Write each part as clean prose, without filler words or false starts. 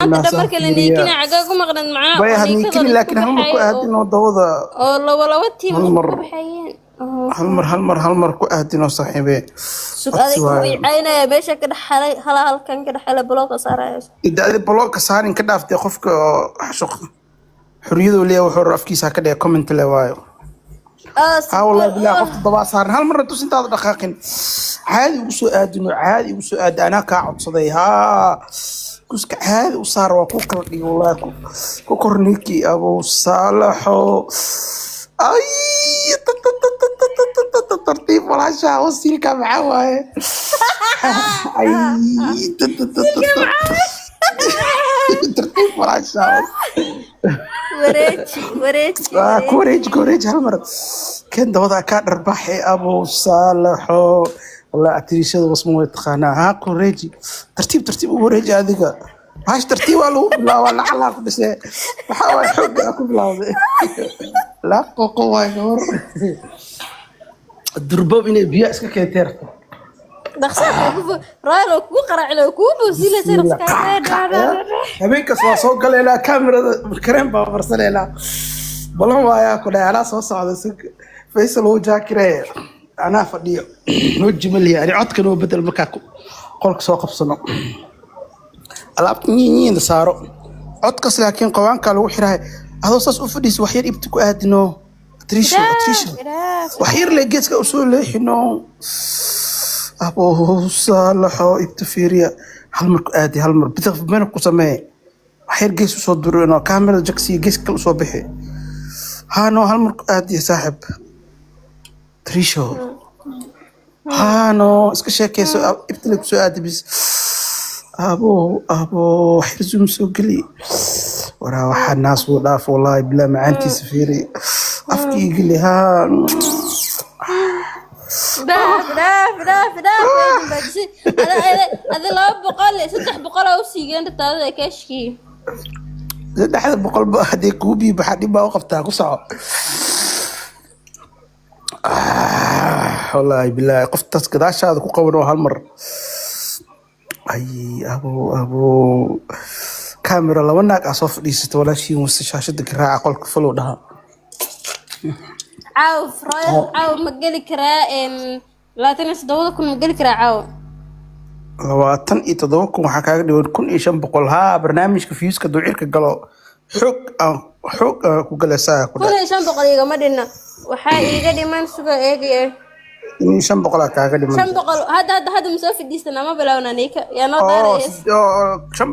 حتى دمرك اللي نيكينا عقاقو مقرن معاه بايا هنيكيني لكن هم كو أهدين ودوضة لو تيم هالمر هالمر كو أهدين صاحبي سوق هذيك عينا يا باشا كده حالي هلا كان كده حالي بلوك صار إذا هذا بلوك صار إن كده أفتح خفك حشق حريده ليه وحر أفكيس هكذا كومنت لوايو والله بالله قفت الضباع صار هالمرة توسنت هذا دقائق عادي وسؤال عادي وسؤال أنا قاعد صديها كوسك عادي وصار وكوكر لي والله كوكرنيكي أبو صالح أي ترتيب ولا شيء وصيل كم عواي أي ترتيب ولا شيء كوريج هالمرة كان دوضع كان رباحي أبو صالح والله أعتريش هذا واسمه يتخانى ها كوريجي ترتيب كوريج هذيك هاش ترتيب لا ولا علاقة بس بحاول حق أكو بلاوي لا قوة يور الدربوب إني بيأسك كتير دخسات رايلو كو قرع لو كو بوسيله سيرس كايدا habeen kasoo soo galay ilaa kamerada kareem baa farsanay ilaa balan waaya ku dhaala soo socda Faisal oo jaakire ana fadhiyo noo jimaliya ari codkan oo bedel marka qolka soo qabsano alaabta ñiin saaro codkas laakiin qawaanka lagu xirahay adoo saas u fadhiis wax yar ibti ku aadino trisha wax yar le geeska u soo leexino أبو صالح إبتفيريا هالمر آدي هالمر بتغف بينك وسماه حير جيس وصدروا إنه كاميرا جاكسي جيس كل صباحي هانو هالمر آدي يا صاحب تريشو هانو اسك شاكي سو ابتلك سو آدي بس أبو حرزم سوقلي ورا واحد ناس وضاف والله بلا ما أنتي سفيري أفكي قلي ها هذا لا بقال 6 بقال أو سيجان تتابع كاشكي زد أحد بقال بحدي كوبي بحدي ما وقفتها قصة والله بالله قفت كذا هذا كوكبر هالمر أي أبو كاميرا لو أنك أصف ليست ولا شيء مستشاشة كراعة قولك فلو ده عاوف عاو مقالي كراء لا تنسى دوضة كن مقالي كراء عاو وطن يتدوكم وحكاك ديون كن إيشان بقولها برنامج كفيوز كدوعيرك قالوا حق كوكالساها كن إيشان بقوليغا مدينة وحايقا ديمان سوكا إيجي إيشان بقولها كاكا ديمان شان بقول هذا مسافي ديستنا ما بلاونا نيكا يا نو داريس شان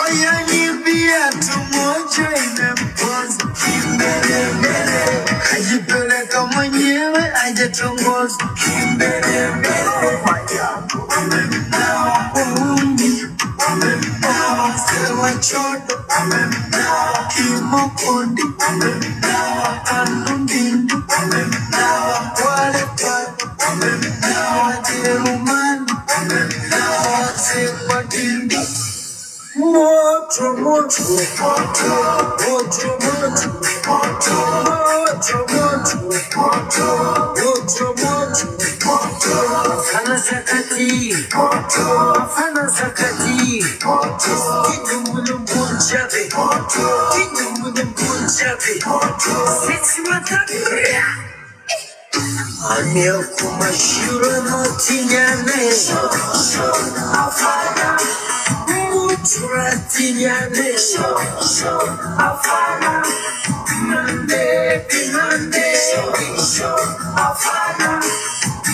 Oyaniambia tumoja imempoza kimbelembele, ajipeleka mwenyewe ajatongoza kimbelembele, wamemnawa Burundi, wamemnawa Sewa Chodo, wamemnawa Kimokondi, wamemnawa Andundindu, wamemnawa Wale Pale, wamemnawa Jerumani, wamemnawa Sewa Dindi. Moto, moto, moto, moto, moto, moto, moto, moto, moto, moto, Fana sakati, fana sakati, Kidumulum punjabi, Kidumulum punjabi, Sexy mataki. Anil kumashura motinyane, Afana. Turatinyane, Afana, Mande, Pimande, Afana,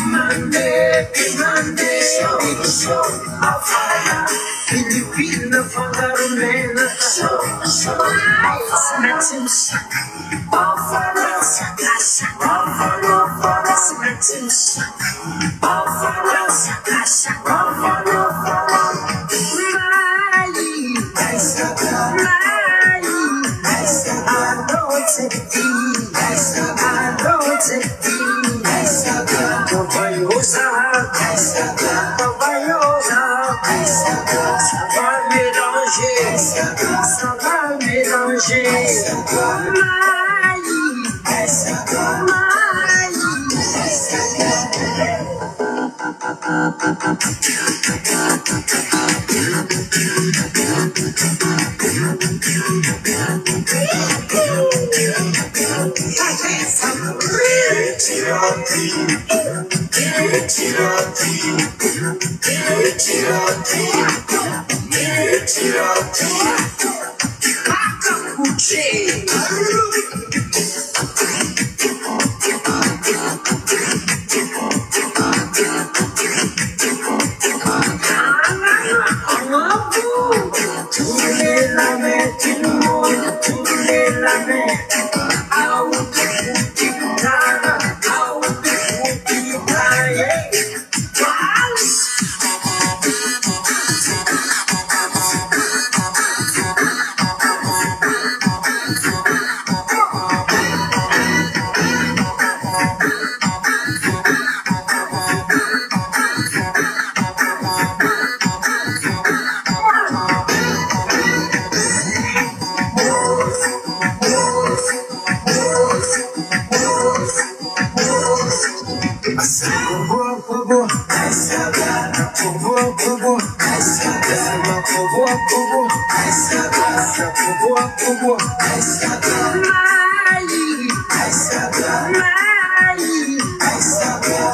Mande, Pimande, Afana, Filipina, Fangarumena, Smetim Saka, Afana, Saka, Afana, Smetim Saka, Afana, Saka, Afana, ça va mélanger.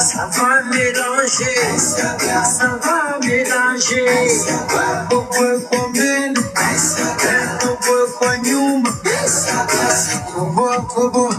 Ça va mélanger, ça va mélanger. Popo kwa mbele, popo kwa nyuma. Popo, popo.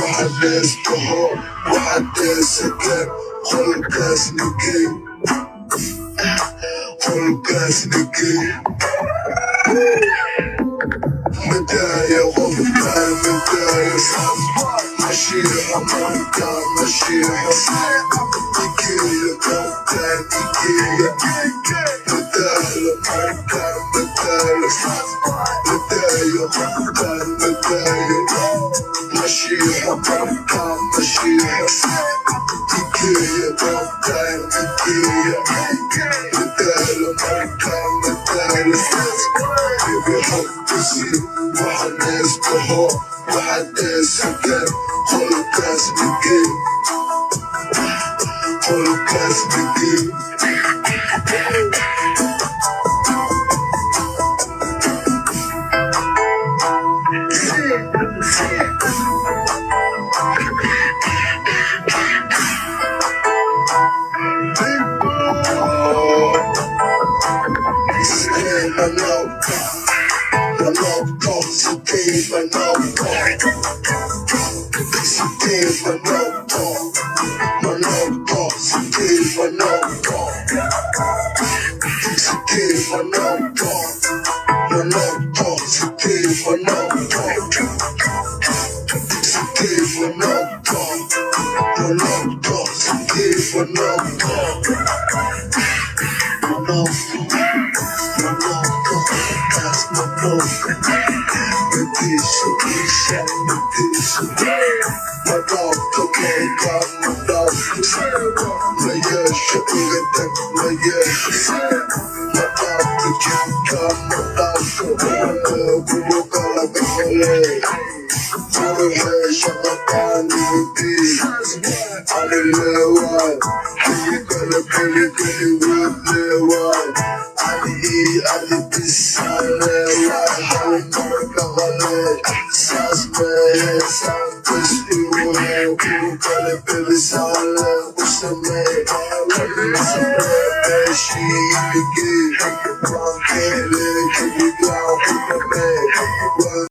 وحدث بهار وحدث سكر خل كاس نكي خل كاس نكي مدايا ومدايا مدايا مشيها مدايا مشيها نكية كوكان نكية مدايا مدايا مدايا مدايا مدايا مشيها مدايا مشيها نكية كوكان نكية مدايا مدايا مدايا بحب تسيب وحناس بهار وحداس سكر خل كاس نكي خل كاس نكي She